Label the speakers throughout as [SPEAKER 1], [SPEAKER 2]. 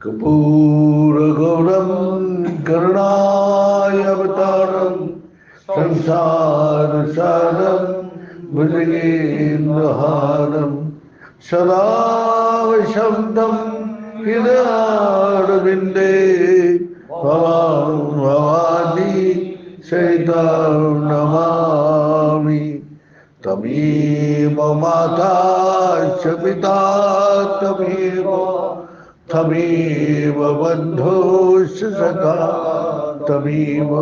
[SPEAKER 1] कर्पूरगौरं करुणावतारं संसारसारं भुजगेन्द्रहारं सदा वसन्तं हृदयारविन्दे भवानी सहितं नमामि तमेव माता च पिता तमेव तमेव बन्धुश्च सखा तमेव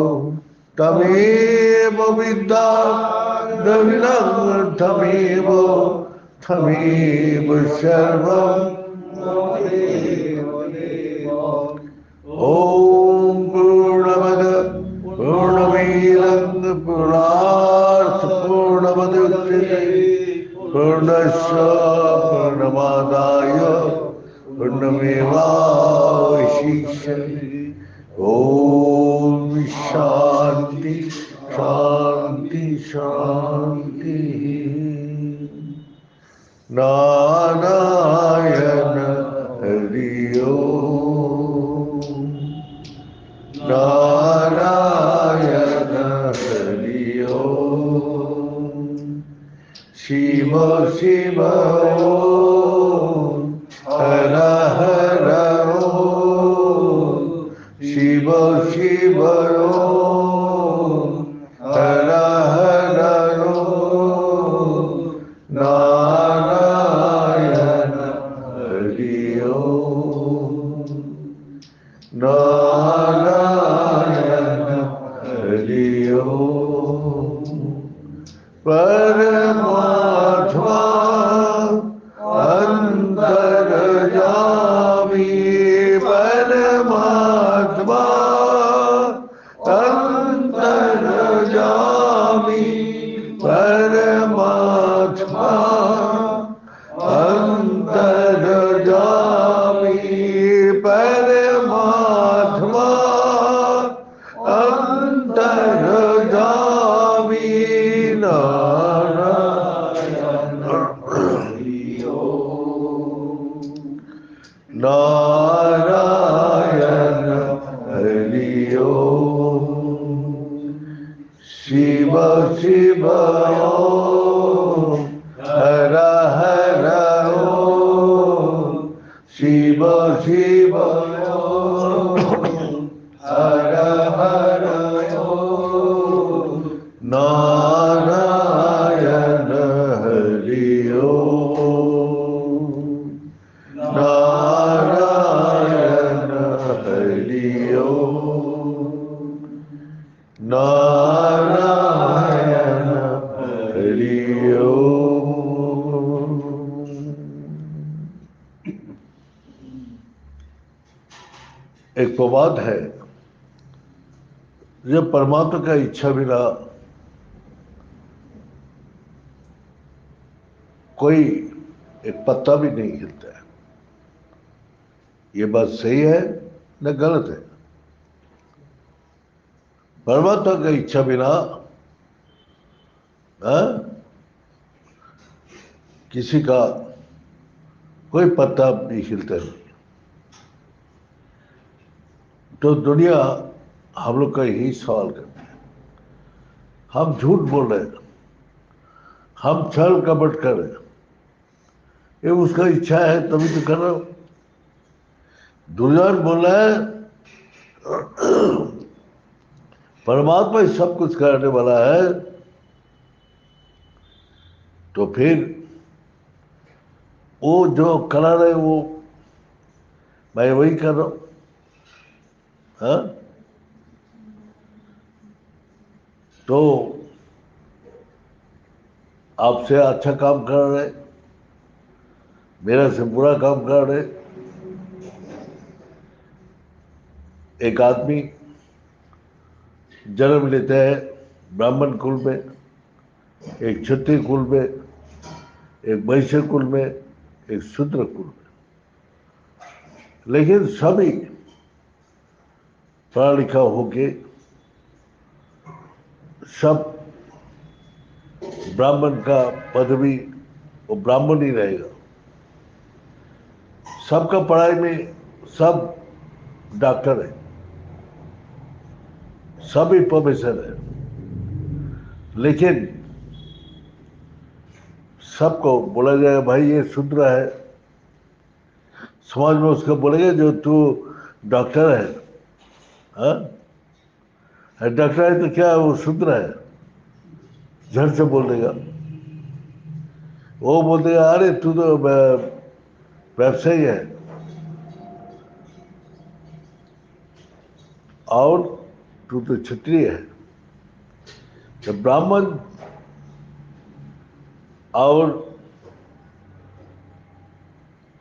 [SPEAKER 1] तमेव विद्या द्रविणं तमेव तमेव सर्वं ॐ पूर्णमद पूर्णमिदं पूर्णात् पूर्णमुदच्यते पूर्णस्य पूर्णमादाय पूर्णमेवावशिष्यते ॐ शान्ति शान्ति शान्तिः नारायण हरि ओम् नारायण हरि ओम् शिव शिव ओम् हर हर ओम् शिव शिव ओम् हर हर ओम् नारायण हरि ओम् नारायण हरि ओम् परमात्मा अंतर्यामी परमात्मा अंतर्यामी परमात्मा अंतर्यामी परमात्मा अंतर्यामी नारायण हरि ओम् नारायण हरि ओम् शिव शिव ओम् हर हर ओम् शिव शिव ओम् हर हर ओम् नारायण हरि ओम् नारायण हरि ओम् नारायण हरि ओम्। एक प्रवाद है, जब परमात्मा का इच्छा बिना कोई एक पत्ता भी नहीं हिलता है। ये बात सही है न गलत है। परमात्मा का इच्छा बिना किसी का कोई पत्ता भी हिलता नहीं। तो दुनिया हम लोग का यही सवाल करती है, हम झूठ बोल रहे हैं, हम छल कपट कर रहे हैं, ये उसका इच्छा है तभी तो कर रहा हूं। दुर्योधन बोल रहा है परमात्मा ही सब कुछ करने वाला है, तो फिर वो जो करा रहे वो मैं वही कर रहा हूं। हाँ, तो आपसे अच्छा काम कर रहे, मेरा से बुरा काम कर रहे। एक आदमी जन्म लेता है ब्राह्मण कुल में, एक क्षत्रिय कुल में, एक वैश्य कुल में, एक शूद्र कुल में, लेकिन सभी पढ़ा लिखा होके सब ब्राह्मण का पदवी वो ब्राह्मण ही रहेगा। सबका पढ़ाई में सब डॉक्टर है, सभी प्रोफेसर है, लेकिन सबको बोला जाएगा भाई ये शूद्र है, समाज में उसको बोलेगा जो तू डॉक्टर है, हाँ डॉक्टर है तो क्या वो शूद्र है, झट से बोल देगा। वो बोल देगा अरे तू तो व्यवसायी है, और तू तो क्षत्रिय है। तो ब्राह्मण और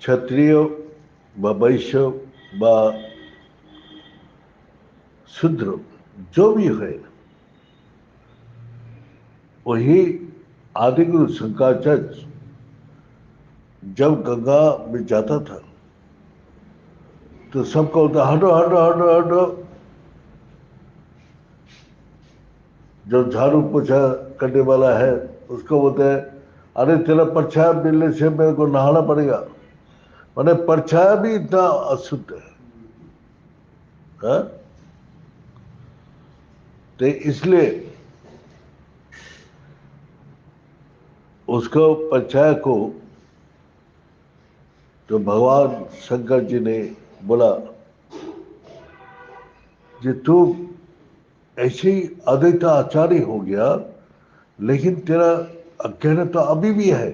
[SPEAKER 1] क्षत्रिय व वैश्य व शूद्र जो भी है, वही आदिगुरु शंकराचार्य जब गंगा में जाता था तो सबको होता हटो हटो हटो हटो। जो झाड़ू पोछा करने वाला है उसको बोलते हैं अरे तेरा परछाया मिलने से मेरे को नहाना पड़ेगा। मैंने परछाया भी इतना अशुद्ध है, हाँ? तो इसलिए उसको परछाया को तो भगवान शंकर जी ने बोला कि तू ऐसे ही अद्वैत आचार्य हो गया, लेकिन तेरा अज्ञान तो अभी भी है,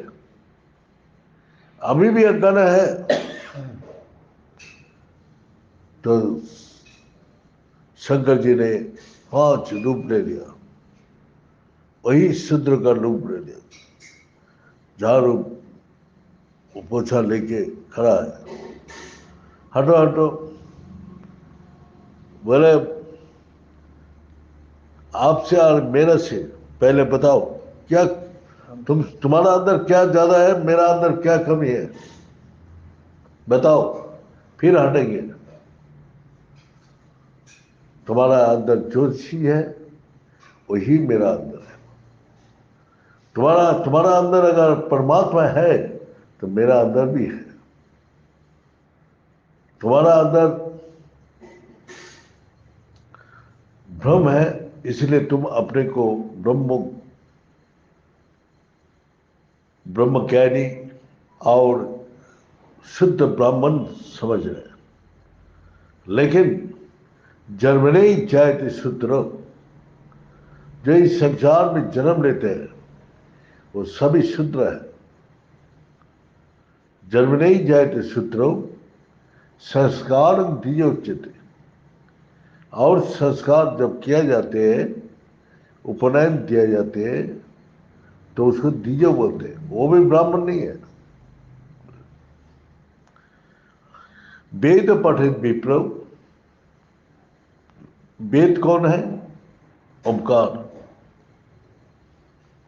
[SPEAKER 1] अभी भी अज्ञान है। तो शंकर जी ने 5 रूप ले लिया, वही शूद्र का रूप ले लिया, झाड़ू पोछा लेके खड़ा है, हटो हटो। बोले आपसे और मेरे से पहले बताओ क्या तुम्हारा अंदर क्या ज्यादा है, मेरा अंदर क्या कमी है, बताओ, फिर हटेंगे। तुम्हारा अंदर जो चीज है वही मेरा अंदर है। तुम्हारा तुम्हारा अंदर अगर परमात्मा है तो मेरा अंदर भी है। तुम्हारा अंदर भ्रम है, इसलिए तुम अपने को ब्रह्मज्ञानी और शुद्ध ब्राह्मण समझ रहे हैं। लेकिन जन्मने ही जायते शूद्र, जो इस संसार में जन्म लेते हैं वो सभी शूद्र है। जन्मने ही जायते शूद्रो संस्कार दिए उचित। और संस्कार जब किया जाते हैं, उपनयन दिया जाते हैं, तो उसको दीजो बोलते हैं, वो भी ब्राह्मण नहीं है। वेद पठित विप्लव, वेद कौन है? ओमकार।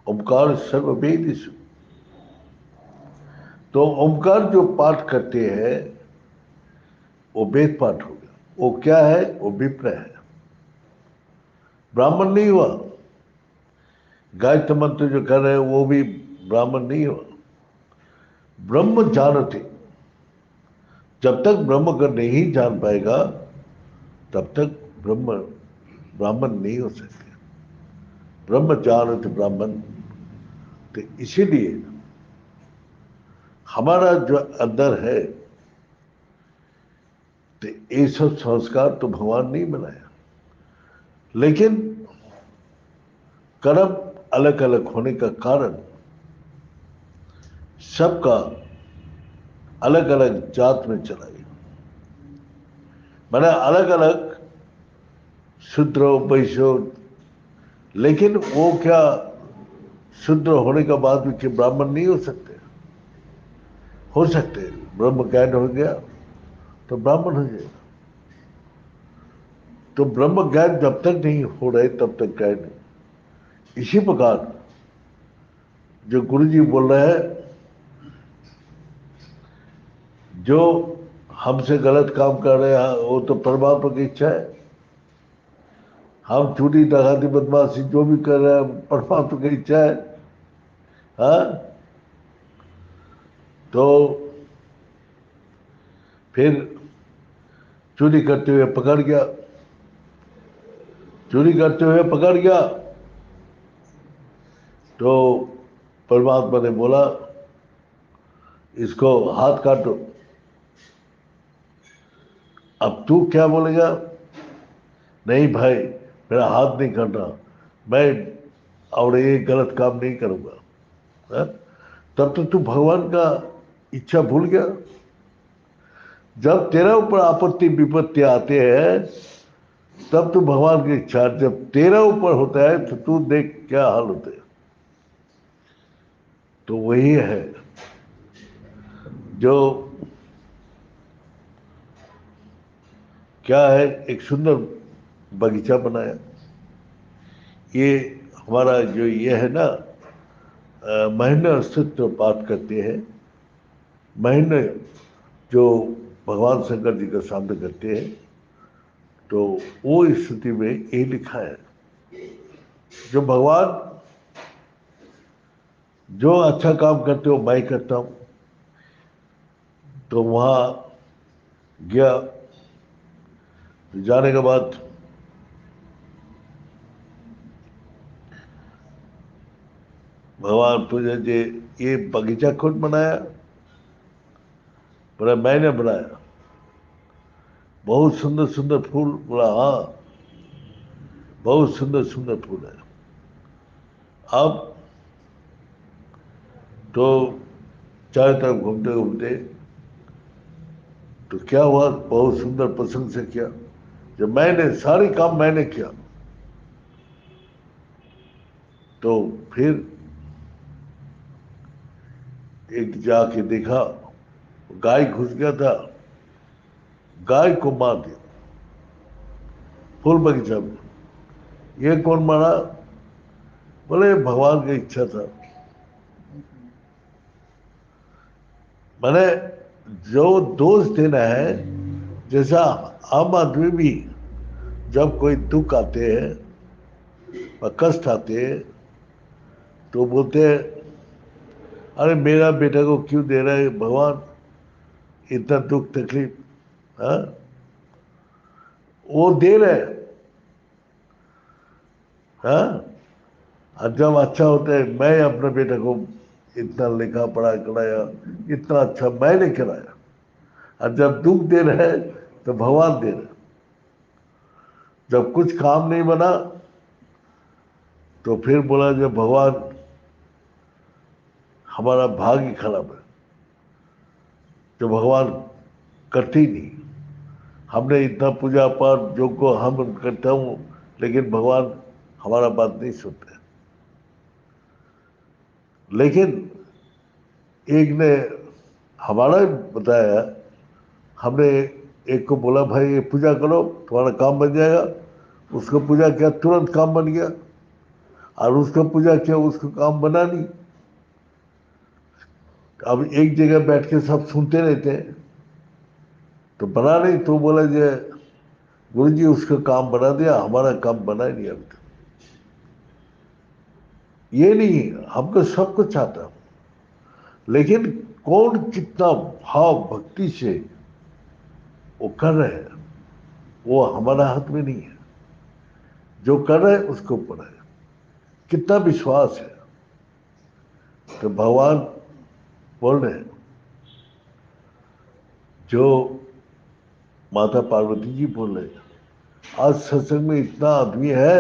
[SPEAKER 1] ओमकार सर्ववेदिषु। तो ओमकार जो पाठ करते हैं वो वेद पाठ हो गया। वो क्या है? वो विप्र है, ब्राह्मण नहीं हुआ। गायत्री मंत्र जो कर रहे हैं वो भी ब्राह्मण नहीं हुआ। ब्रह्म जानते, जब तक ब्रह्म को नहीं जान पाएगा तब तक ब्राह्मण नहीं हो सकते। ब्रह्म जानते ब्राह्मण। तो इसीलिए हमारा जो अंदर है, तो ये सब संस्कार तो भगवान नहीं बनाया, लेकिन कर्म अलग अलग होने का कारण सबका अलग अलग जात में चला गया। मैंने अलग अलग शूद्र वैश्य, लेकिन वो क्या शूद्र होने के बाद भी क्या ब्राह्मण नहीं हो सकते? हो सकते हैं। ब्रह्म ज्ञान हो गया तो ब्राह्मण हो जाएगा। तो ब्रह्म ज्ञान जब तक नहीं हो रहे तब तक ज्ञान नहीं। इसी प्रकार जो गुरु जी बोल रहे हैं, जो हमसे गलत काम कर रहे हैं वो तो परमात्मा की इच्छा है। हम चोरी डकाती बदमाशी जो भी कर रहे हैं परमात्मा की इच्छा है। हाँ, तो फिर चोरी करते हुए पकड़ गया, चोरी करते हुए पकड़ गया। तो परमात्मा ने बोला इसको हाथ काटो। अब तू क्या बोलेगा? नहीं भाई, मेरा हाथ नहीं काटना, मैं और ये गलत काम नहीं करूंगा। हाँ? तब तो तू भगवान का इच्छा भूल गया। जब तेरा ऊपर आपत्ति विपत्ति आते हैं तब तू भगवान की इच्छा, जब तेरा ऊपर होता है तो तू देख क्या हाल होते हैं। तो वही है जो क्या है, एक सुंदर बगीचा बनाया। ये हमारा जो ये है ना, महीने अस्तित्व बात करते हैं, महीने जो भगवान शंकर जी का सामने करते हैं। तो वो स्थिति में ये लिखा है, जो भगवान जो अच्छा काम करते हो मैं करता हूं। तो वहां गया, तो जाने के बाद भगवान पूछे जी ये बगीचा खुद बनाया? बोला मैंने बनाया। बहुत सुंदर सुंदर फूल? बोला हाँ, बहुत सुंदर सुंदर फूल है। अब तो चारों तरफ घूमते घूमते तो क्या हुआ, बहुत सुंदर प्रसंग से किया। जब मैंने सारी काम मैंने किया तो फिर एक जाके देखा गाय घुस गया था, गाय को मार दिया फूल बगीचा में। ये कौन मारा? बोले भगवान की इच्छा था। मैंने जो दोष देना है, जैसा आम आदमी भी जब कोई दुख आते हैं और कष्ट आते हैं तो बोलते हैं अरे मेरा बेटा को क्यों दे रहा है भगवान इतना दुख तकलीफ। हाँ, वो दे रहे हैं। हाँ, और जब अच्छा होता है, मैं अपने बेटे को इतना लिखा पढ़ा कराया, इतना अच्छा मैंने कराया। और जब दुख दे रहे हैं तो भगवान दे रहे हैं। जब कुछ काम नहीं बना तो फिर बोला जब भगवान हमारा भाग्य खराब है, जो भगवान करते ही नहीं। हमने इतना पूजा पाठ जो को हम करता हूँ, लेकिन भगवान हमारा बात नहीं सुनते। लेकिन एक ने हमारा बताया, हमने एक को बोला भाई ये पूजा करो तुम्हारा काम बन जाएगा। उसको पूजा किया, तुरंत काम बन गया। और उसको पूजा किया, उसको काम बना नहीं। अब एक जगह बैठ के सब सुनते रहते हैं तो बना नहीं। तो बोला जे गुरु जी उसका काम बना दिया, हमारा काम बना ही नहीं अभी तक। ये नहीं, हमको सब कुछ आता है, लेकिन कौन कितना भाव भक्ति से वो कर रहे हैं वो हमारा हाथ में नहीं है। जो कर रहे हैं उसके ऊपर है, कितना विश्वास है। तो भगवान बोल रहे हैं, जो माता पार्वती जी बोल रहे हैं, आज सत्संग में इतना आदमी है,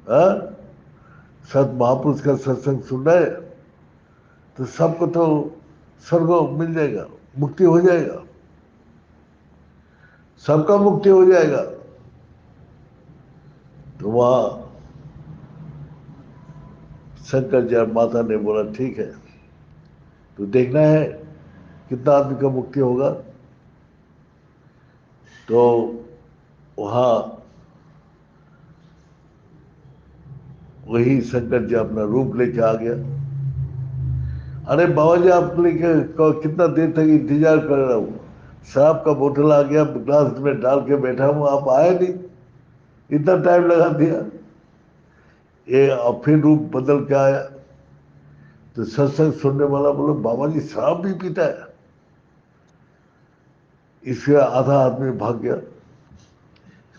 [SPEAKER 1] हाँ? सत महापुरुष का सत्संग सुन रहे हैं, तो सबको तो स्वर्ग मिल जाएगा, मुक्ति हो जाएगा, सबका मुक्ति हो जाएगा। तो वहां शंकर जी और माता ने बोला ठीक है, तो देखना है कितना आदमी का मुक्ति होगा। तो वहां वही शंकर जी अपना रूप लेके आ गया। अरे बाबा जी आप लेके कितना देर तक इंतजार कर रहा हूँ, शराब का बोतल आ गया, ग्लास में डाल के बैठा हूँ, आप आए नहीं, इतना टाइम लगा दिया। ये अब फिर रूप बदल के आया। तो सत्संग सुनने वाला बोले बाबा जी शराब भी पीता है? इससे आधा आदमी भाग गया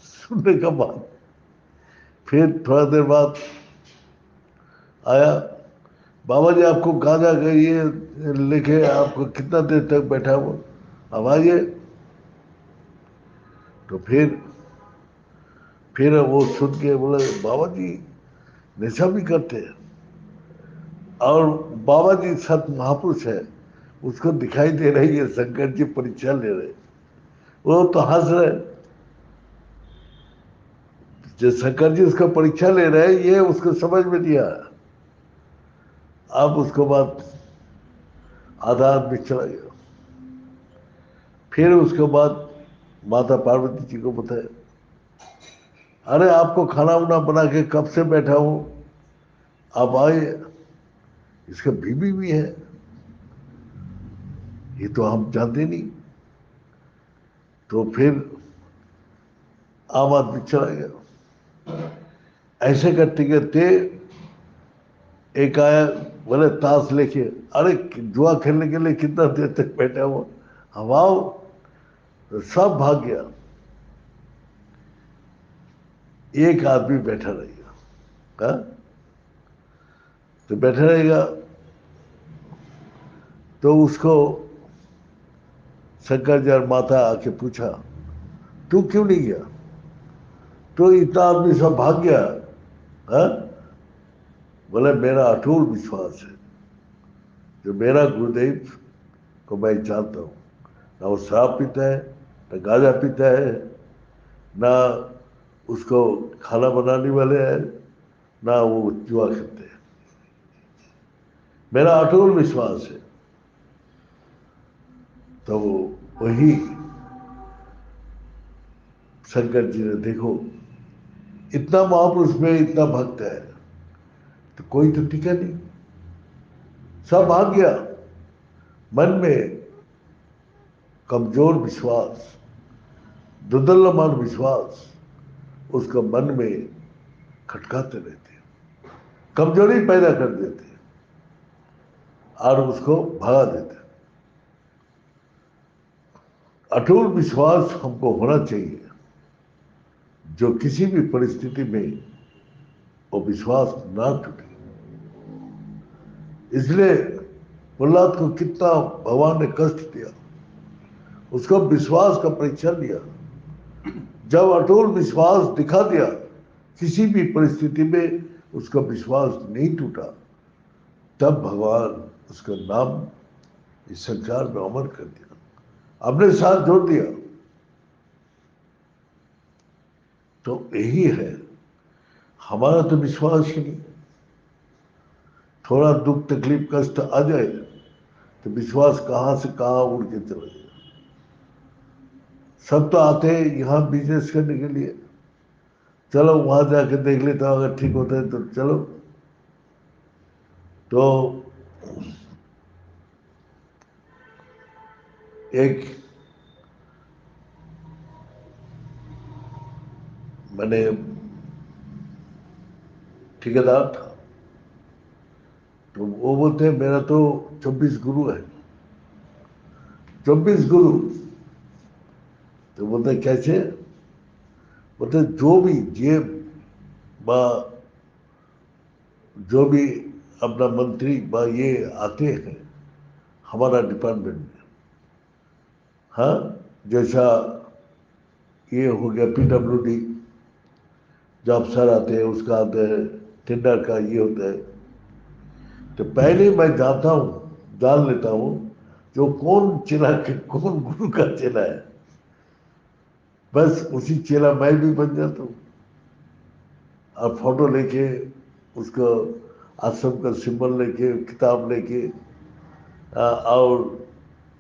[SPEAKER 1] सुनने का बाद। फिर थोड़ा देर बाद आया, बाबा जी आपको गांजा ये लिखे, आपको कितना देर तक बैठा हुआ, अब आइए। तो फिर वो सुन के बोले बाबा जी नशा भी करते हैं, और बाबा जी सत महापुरुष है, उसको दिखाई दे रही है शंकर जी परीक्षा ले रहे। वो तो हंस रहे, जो शंकर जी उसका परीक्षा ले रहे हैं, ये उसको समझ में नहीं आया। अब उसके बाद आधा आदमी चला गया। फिर उसके बाद माता पार्वती जी को बताया, अरे आपको खाना वाना बना के कब से बैठा हूं, आप आए, इसका बीबी भी है, ये तो हम जानते नहीं। तो फिर आम आदमी चला गया। ऐसे करते करते एक आया, बोले ताश लेके, अरे जुआ खेलने के लिए कितना देर तक बैठा हुआ, हम आओ। तो सब भाग गया, एक आदमी बैठा रहेगा। हाँ? तो बैठा रहेगा, तो उसको शंकर जी और माता आके पूछा, तू क्यों नहीं गया? तो इतना आदमी सब भाग गया। हाँ? बोले मेरा अटूट विश्वास है, जो मेरा गुरुदेव को मैं जानता हूँ, ना वो शराब पीता है, ना गांजा पीता है, ना उसको खाना बनाने वाले हैं, ना वो जुआ खेलते हैं, मेरा अटूट विश्वास है। तो वही शंकर जी ने, देखो इतना महापुरुष में इतना भक्त है, तो कोई तो टिका नहीं, सब भाग गया। मन में कमजोर विश्वास, दुर्दलमान विश्वास उसका मन में खटकाते रहते, कमजोरी पैदा कर देते और उसको भगा देते। अटूट विश्वास हमको होना चाहिए, जो किसी भी परिस्थिति में वो विश्वास ना टूटे। इसलिए प्रहलाद को कितना भगवान ने कष्ट दिया, उसको विश्वास का परीक्षा लिया। जब अटूट विश्वास दिखा दिया, किसी भी परिस्थिति में उसका विश्वास नहीं टूटा, तब भगवान उसका नाम इस संसार में अमर कर दिया, अपने साथ जोड़ दिया। तो यही है, हमारा तो विश्वास ही नहीं। थोड़ा दुख तकलीफ कष्ट आ जाए तो विश्वास कहां से कहां उड़ के चला जाए। सब तो आते हैं यहाँ बिजनेस करने के लिए, चलो वहां जाके देख लेता हूं, अगर ठीक होता है तो चलो। तो एक मैंने ठेकेदार था, तो वो बोलते हैं मेरा तो 24 गुरु है, 24 गुरु। तो बोलते कैसे? बोलते जो भी जे बा जो भी अपना मंत्री बा ये आते हैं हमारा डिपार्टमेंट में। हाँ, जैसा ये हो गया PWD, जो अफसर आते हैं उसका आते हैं, टेंडर का ये होता है। तो पहले मैं जाता हूँ, जान लेता हूँ जो कौन चेला कौन गुरु का चेला है, बस उसी चेला मैं भी बन जाता हूँ। और फोटो लेके, उसको आश्रम का सिंबल लेके, किताब लेके और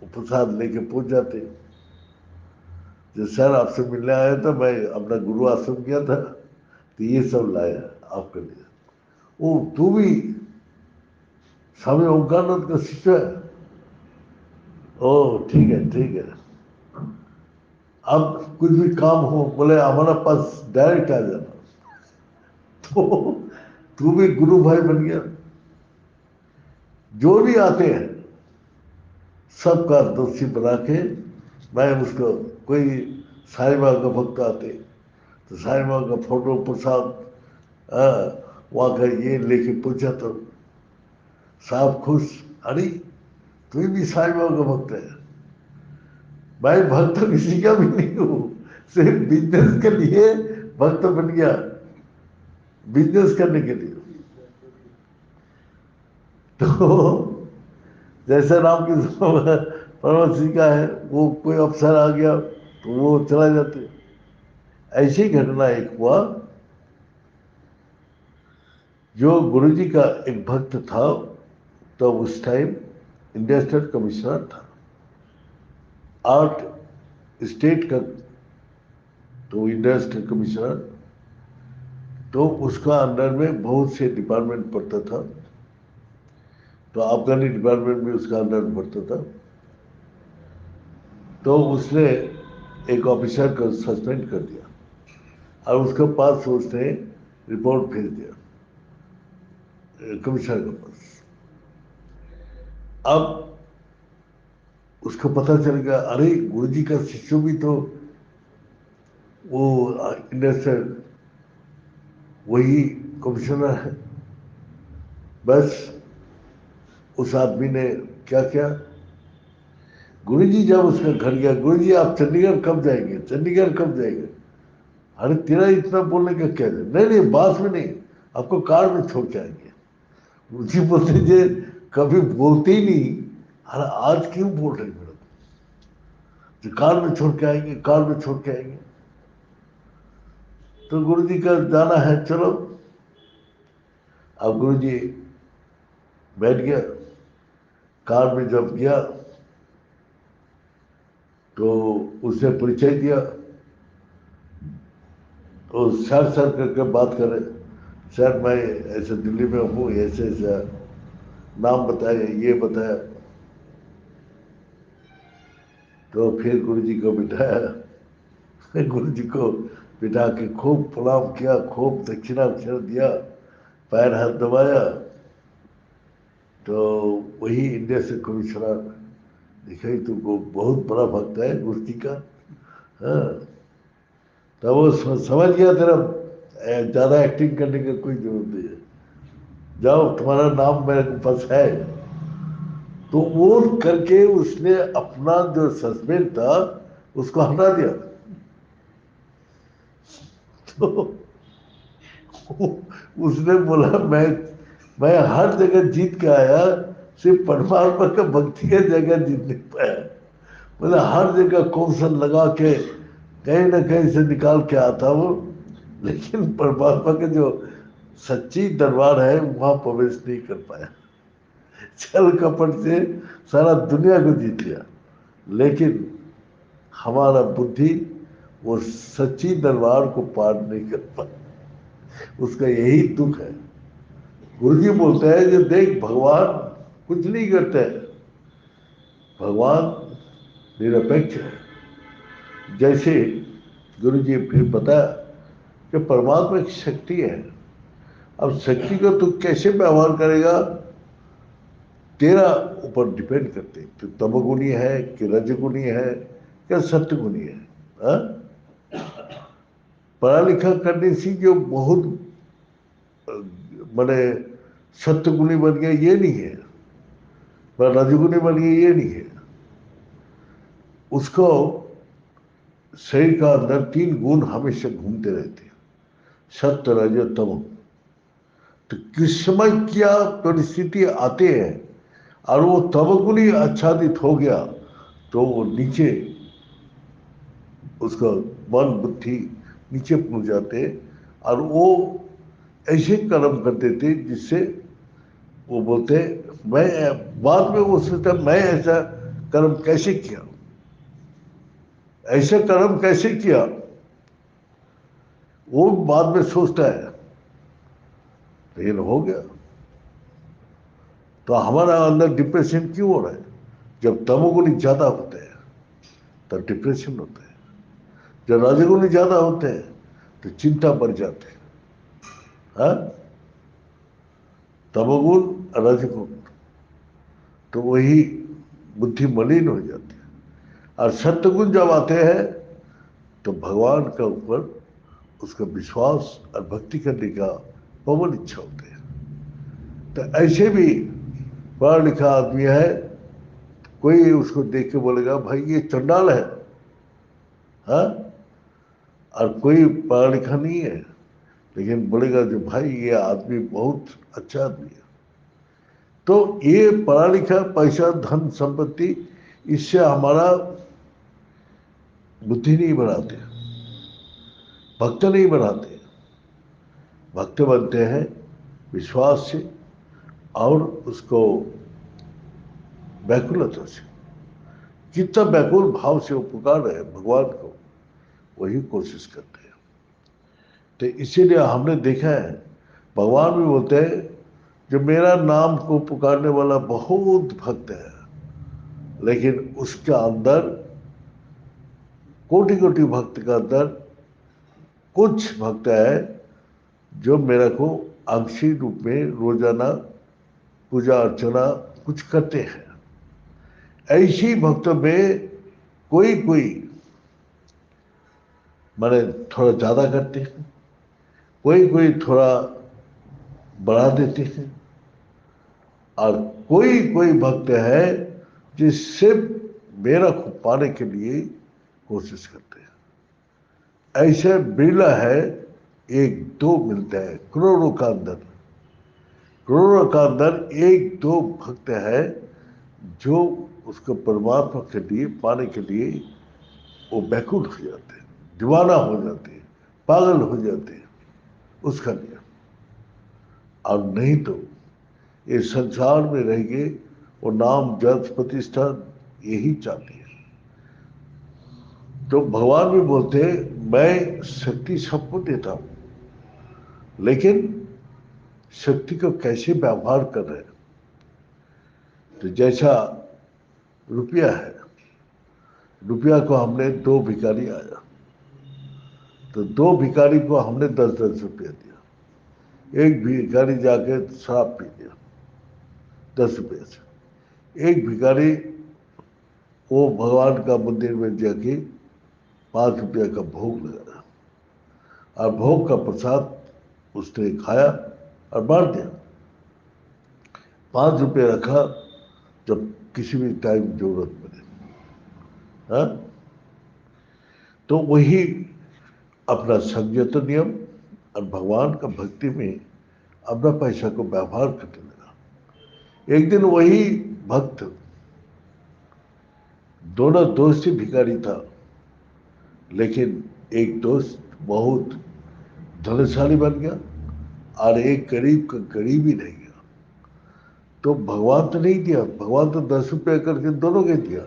[SPEAKER 1] प्रसाद लेके पहुंच जाते। जो सर आपसे मिलने आया था, मैं अपना गुरु आश्रम किया था, तो ये सब लाया आपके लिए। ओ तू भी स्वामी ओंकारनाथ का शिष्य है? ओ ठीक है ठीक है, अब कुछ भी काम हो बोले हमारा पास डायरेक्ट आ जाना। तो तू भी गुरु भाई बन गया। जो भी आते हैं सबका दोषी बना के मैं उसको कोई साईं बाबा का भक्त आते तो साईं बाबा का फोटो प्रसाद वहाँ का ये लेके पूछा तो साहब खुश, अरे तू भी साईं बाबा का भक्त है। भाई भक्त तो किसी का भी नहीं हूँ, सिर्फ बिजनेस के लिए भक्त बन गया, बिजनेस करने के लिए। तो जैसे रामकृष्ण परमहंस जी का है, वो कोई अफसर आ गया तो वो चला जाते। ऐसी घटना एक हुआ, जो गुरुजी का एक भक्त था, तो उस टाइम इंडस्ट्रियल कमिश्नर था, आर्ट स्टेट का, तो इंडस्ट्रियल कमिश्नर, तो उसका अंडर में बहुत से डिपार्टमेंट पड़ता था, तो आबकारी डिपार्टमेंट भी उसका अंडर में पड़ता था। तो उसने एक ऑफिसर को सस्पेंड कर दिया और उसके पास उसने रिपोर्ट भेज दिया कमिश्नर के पास। अब उसको पता चल गया, अरे गुरुजी का शिष्य भी तो वो इंडस्ट्रियल वही कमिश्नर है। बस उस आदमी ने क्या किया, गुरुजी जब उसका घर गया, गुरुजी आप चंडीगढ़ कब जाएंगे, चंडीगढ़ कब जाएंगे? अरे तेरा इतना बोलने का क्या है? नहीं नहीं बात में नहीं, आपको कार में छोड़ के आएंगे। गुरुजी बोलते जे कभी बोलते ही नहीं, अरे आज क्यों बोल रहे मेरे को, कार में छोड़ के आएंगे, कार में छोड़ के आएंगे। तो गुरुजी का जाना है, चलो। अब गुरुजी बैठ गया, कार में जब गया तो उसने परिचय दिया, तो सर सर करके बात करे, सर मैं ऐसे दिल्ली में हूँ, ऐसे ऐसा नाम बताया, ये बताया। तो फिर गुरुजी को बिठाया, गुरुजी को बिठा के खूब प्रणाम किया, खूब दक्षिणा अक्षर दिया, पैर हाथ दबाया। तो वही इंडिया से कमिश्नर दिखाई, तुमको बहुत बड़ा भक्त है गुरुजी का। हाँ, तब वो समझ गया तेरा ज्यादा एक्टिंग करने की कोई जरूरत नहीं है, जाओ तुम्हारा नाम मेरे पास है। तो वो करके उसने अपना जो सस्पेंड था उसको हटा दिया। तो उसने बोला मैं हर जगह जीत के आया, सिर्फ परमात्मा का भक्ति की जगह जीत नहीं पाया। मतलब हर जगह कौशल लगा के कहीं ना कहीं से निकाल के आता वो, लेकिन परमात्मा के जो सच्ची दरबार है वहां प्रवेश नहीं कर पाया। छल कपट से सारा दुनिया को जीत लिया, लेकिन हमारा बुद्धि वो सच्ची दरबार को पार नहीं कर पाया। उसका यही दुख है। गुरु जी बोलते हैं कि देख भगवान कुछ नहीं करते हैं, भगवान निरपेक्ष है। जैसे गुरु जी फिर बताया कि परमात्मा की शक्ति है, अब शक्ति को तू कैसे व्यवहार करेगा तेरा ऊपर डिपेंड करते, कि तमोगुणी है कि रजगुणी है क्या सत्यगुणी है। हाँ? पढ़ा लिखा करने से जो बहुत मैंने सत्यगुणी बन गया ये नहीं है, पर रजगुणी बन गया ये नहीं है। उसको शरीर का अंदर तीन गुण हमेशा घूमते रहते हैं, सत्य रज तम। तो किस समय क्या परिस्थिति आते हैं और वो तमगुणी आच्छादित हो गया तो वो नीचे उसका मन बुद्धि नीचे पहुंच जाते, और वो ऐसे कर्म कर देते जिससे वो बोलते, मैं बाद में वो सोचता मैं ऐसा कर्म कैसे किया, ऐसे कर्म कैसे किया, वो बाद में सोचता है, फेल हो गया। तो हमारा अंदर डिप्रेशन क्यों हो रहा है? जब तमोगुणी ज्यादा होते हैं तब डिप्रेशन होता है, जब रजोगुणी ज्यादा होते हैं तो चिंता बढ़ जाते हैं। हाँ? तमोगुण रजगुण, तो वही बुद्धि मलिन हो जाती है। और सत्वगुण जब आते हैं तो भगवान के ऊपर उसका विश्वास और भक्ति करने का प्रबल इच्छा होती है। तो ऐसे भी पढ़ा लिखा आदमी है, कोई उसको देख के बोलेगा भाई ये चंडाल है, हाँ, और कोई पढ़ा लिखा नहीं है लेकिन बोलेगा जो भाई ये आदमी बहुत अच्छा आदमी है। तो ये पढ़ा लिखा, पैसा, धन, संपत्ति, इससे हमारा बुद्धि नहीं बढ़ाते, भक्त नहीं बढ़ाते। भक्त बनते हैं विश्वास से और उसको व्याकुलता से। जितना व्याकुल भाव से वो पुकार रहे हैं भगवान को, वही कोशिश करते हैं। तो इसीलिए हमने देखा है भगवान भी बोलते हैं जो मेरा नाम को पुकारने वाला बहुत भक्त है, लेकिन उसके अंदर कोटि कोटि भक्त का अंदर कुछ भक्त है जो मेरे को आंशिक रूप में रोजाना पूजा अर्चना कुछ करते हैं। ऐसी भक्त में कोई कोई माने थोड़ा ज्यादा करते हैं, कोई कोई थोड़ा बढ़ा देते हैं, और कोई कोई भक्त है जो सिर्फ मेरा को पाने के लिए कोशिश करते हैं। ऐसे बिरला है, एक दो मिलते हैं करोड़ों का अंदर, करोड़ों का अंदर एक दो भक्त है जो उसको परमात्मा के लिए पाने के लिए वो व्याकुल हो जाते हैं, दीवाना हो जाते हैं, पागल हो जाते हैं उसका लिए। और नहीं तो ये संसार में रहेंगे, वो नाम जस प्रतिष्ठा यही चाहते हैं। तो भगवान भी बोलते हैं मैं शक्ति सबको देता हूं, लेकिन शक्ति को कैसे व्यवहार कर रहे हैं। तो जैसा रुपया है, रुपया को हमने दो भिखारी आया तो दो भिखारी को हमने 10-10 रुपया दिया। एक भिखारी जाके शराब पी लिया 10 रुपये से, एक भिखारी वो भगवान का मंदिर में जाके 5 रुपया का भोग लगाया और भोग का प्रसाद उसने खाया और बांट दिया। 5 रुपये रखा जब किसी भी टाइम जरूरत पड़े, हाँ। तो वही अपना संयत नियम और भगवान का भक्ति में अपना पैसा को व्यवहार करने लगा। एक दिन वही भक्त, दोनों दोस्त ही भिखारी था, लेकिन एक दोस्त बहुत धनशाली बन गया और एक गरीब का गरीब ही रह गया। तो भगवान तो नहीं दिया, भगवान तो 10 रुपया करके दोनों के दिया,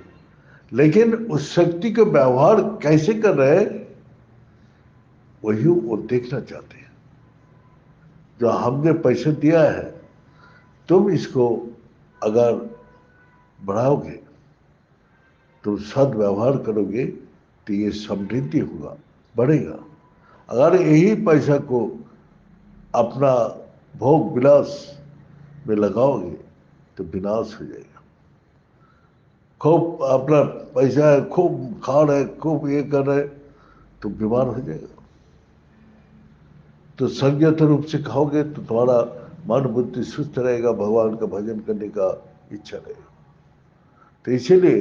[SPEAKER 1] लेकिन उस शक्ति का व्यवहार कैसे कर रहे हैं वही वो देखना चाहते हैं। जो हमने पैसे दिया है तुम इसको अगर बढ़ाओगे, तुम सदव्यवहार करोगे तो ये समृद्धि होगा, बढ़ेगा। अगर यही पैसा को अपना भोग विलास में लगाओगे तो विनाश हो जाएगा। खूब अपना पैसा है, खूब खा रहे, खूब ये कर रहे, तो बीमार हो जाएगा। तो संयत रूप से खाओगे तो तुम्हारा मन बुद्धि सुस्त रहेगा, भगवान का भजन करने का इच्छा रहेगा। तो इसीलिए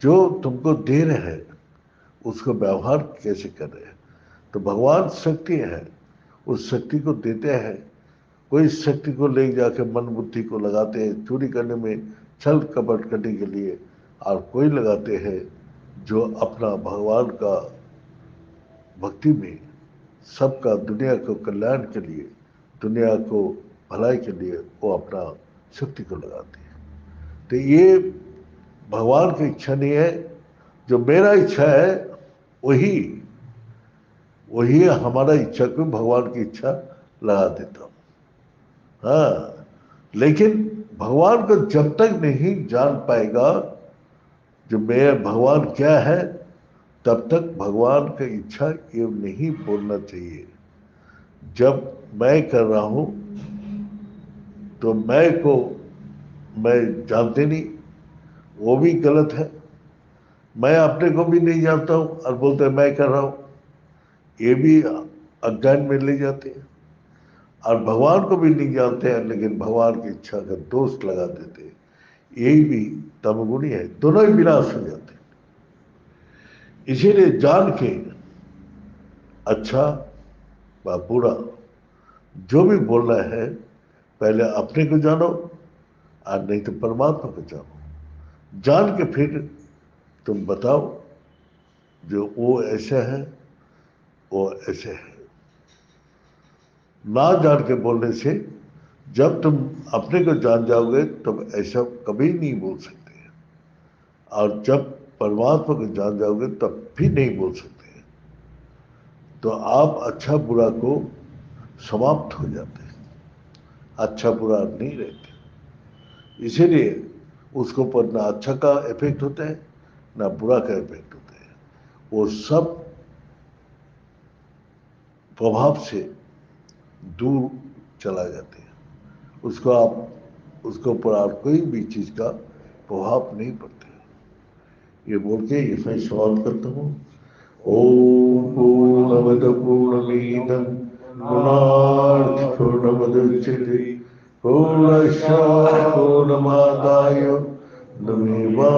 [SPEAKER 1] जो तुमको दे रहे हैं उसको व्यवहार कैसे कर रहे हैं। तो भगवान शक्ति है, उस शक्ति को देते हैं। कोई शक्ति को ले जाके मन बुद्धि को लगाते हैं चोरी करने में, छल कपट करने के लिए, और कोई लगाते हैं जो अपना भगवान का भक्ति में सबका दुनिया को कल्याण के लिए, दुनिया को भलाई के लिए वो अपना शक्ति को लगाते हैं। तो ये भगवान की इच्छा नहीं है, जो मेरा इच्छा है वही वही हमारा इच्छा को भगवान की इच्छा लगा देता हूँ, हाँ। लेकिन भगवान को जब तक नहीं जान पाएगा जो मैं भगवान क्या है, तब तक भगवान की इच्छा ये नहीं बोलना चाहिए। जब मैं कर रहा हूं तो मैं को मैं जानते नहीं, वो भी गलत है। मैं अपने को भी नहीं जानता हूं और बोलते हैं मैं कर रहा हूं, ये भी अज्ञान में ले जाते हैं। और भगवान को भी नहीं जानते हैं लेकिन भगवान की इच्छा का दोष लगा देते हैं, यही भी तमगुणी है, दोनों ही विनाश हो जाते हैं। इसीलिए जान के अच्छा व बुरा जो भी बोलना है, पहले अपने को जानो और नहीं तो परमात्मा को जानो, जान के फिर तुम बताओ जो वो ऐसा है वो ऐसे है। ना जान के बोलने से, जब तुम अपने को जान जाओगे तुम ऐसा कभी नहीं बोल सकते, और जब परमात्मा को जान जाओगे तब भी नहीं बोल सकते। तो आप अच्छा बुरा को समाप्त हो जाते हैं, अच्छा बुरा नहीं रहते। इसीलिए उसके ऊपर ना अच्छा का इफेक्ट होता है ना बुरा का इफेक्ट होता है, वो सब प्रभाव से दूर चला जाते हैं। उसको आप उसके ऊपर आप कोई भी चीज का प्रभाव नहीं पड़ता। ये बोल के ये मैं सवाल करता हूँ। ओम पूर्णमद पूर्णमिदं पूर्णात् पूर्णमुदच्यते पूर्णस्य पूर्णमादाय पूर्णमेवावशिष्यते।